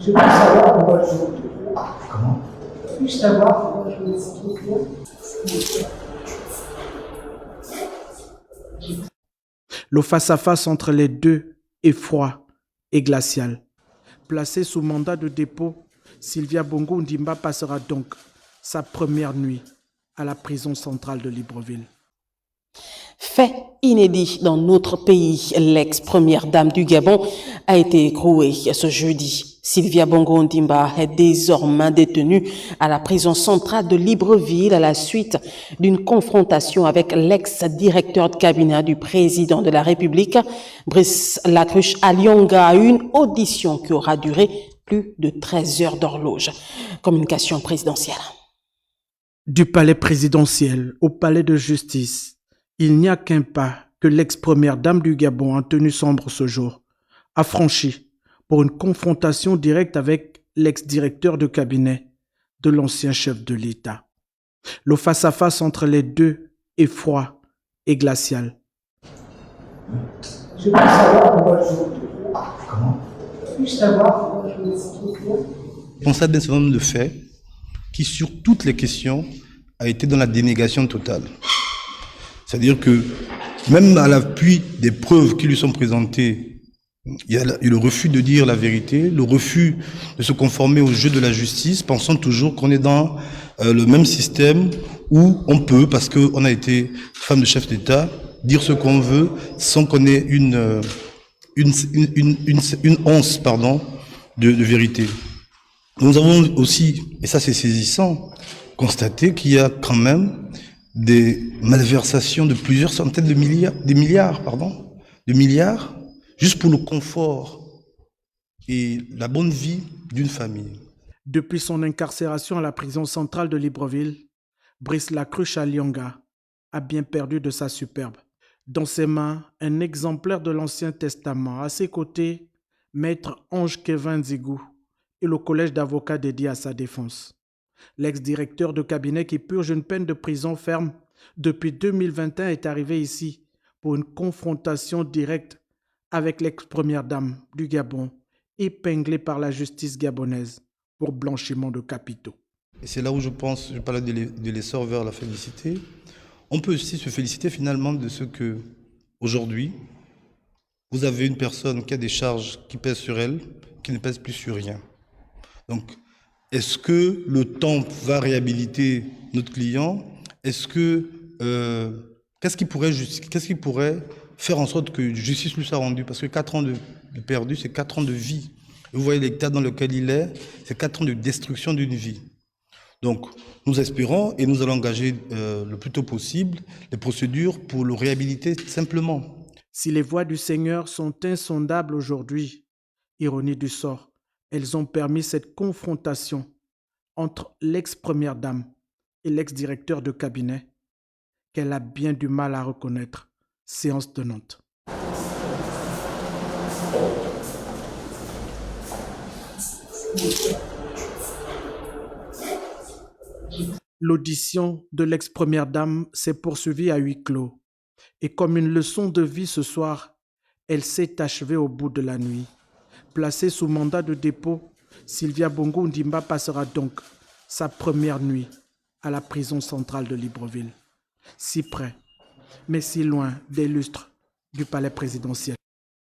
Je veux savoir pourquoi je vous trouve là. Comment? Puis-je savoir pourquoi je vous trouve là? Le face-à-face entre les deux est froid et glacial. Placée sous mandat de dépôt, Sylvia Bongo Ondimba passera donc sa première nuit à la prison centrale de Libreville. Fait inédit dans notre pays, l'ex-première dame du Gabon a été écrouée ce jeudi. Sylvia Bongo Ondimba est désormais détenue à la prison centrale de Libreville à la suite d'une confrontation avec l'ex-directeur de cabinet du président de la République, Brice Lacruche Alionga, une audition qui aura duré plus de 13 heures d'horloge. Communication présidentielle. Du palais présidentiel au palais de justice, il n'y a qu'un pas que l'ex-première dame du Gabon en tenue sombre ce jour a franchi pour une confrontation directe avec l'ex-directeur de cabinet de l'ancien chef de l'État. Le face-à-face entre les deux est froid et glacial. Je veux savoir pourquoi je vous trouve là. Comment? Puis-je savoir pourquoi je vous trouve là? Je constate un certain nombre de faits qui, sur toutes les questions, a été dans la dénégation totale. C'est-à-dire que, même à l'appui des preuves qui lui sont présentées, il y a le refus de dire la vérité, le refus de se conformer au jeu de la justice, pensant toujours qu'on est dans le même système où on peut, parce qu'on a été femme de chef d'État, dire ce qu'on veut sans qu'on ait une once de vérité. Nous avons aussi, et ça c'est saisissant, constaté qu'il y a quand même des malversations de plusieurs centaines de milliards, de milliards, juste pour le confort et la bonne vie d'une famille. Depuis son incarcération à la prison centrale de Libreville, Brice Lacruche Alionga a bien perdu de sa superbe. Dans ses mains, un exemplaire de l'Ancien Testament. À ses côtés, Maître Ange Kevin Zigou et le collège d'avocats dédié à sa défense. L'ex-directeur de cabinet qui purge une peine de prison ferme depuis 2021 est arrivé ici pour une confrontation directe avec l'ex-première dame du Gabon, épinglée par la justice gabonaise pour blanchiment de capitaux. Et c'est là où je parlais de l'essor vers la félicité. On peut aussi se féliciter finalement de ce que, aujourd'hui, vous avez une personne qui a des charges qui pèsent sur elle, qui ne pèsent plus sur rien. Donc, est-ce que le temps va réhabiliter notre client? Est-ce que qu'est-ce qui pourrait faire en sorte que justice lui soit rendue? Parce que 4 ans de perdu, c'est 4 ans de vie. Et vous voyez l'état dans lequel il est, c'est 4 ans de destruction d'une vie. Donc, nous espérons et nous allons engager le plus tôt possible les procédures pour le réhabiliter simplement. Si les voies du Seigneur sont insondables aujourd'hui, ironie du sort, elles ont permis cette confrontation entre l'ex-première dame et l'ex-directeur de cabinet qu'elle a bien du mal à reconnaître. Séance tenante. L'audition de l'ex-première dame s'est poursuivie à huis clos. Et comme une leçon de vie ce soir, elle s'est achevée au bout de la nuit. Placée sous mandat de dépôt, Sylvia Bongo Ondimba passera donc sa première nuit à la prison centrale de Libreville. Si près, mais si loin des lustres du palais présidentiel.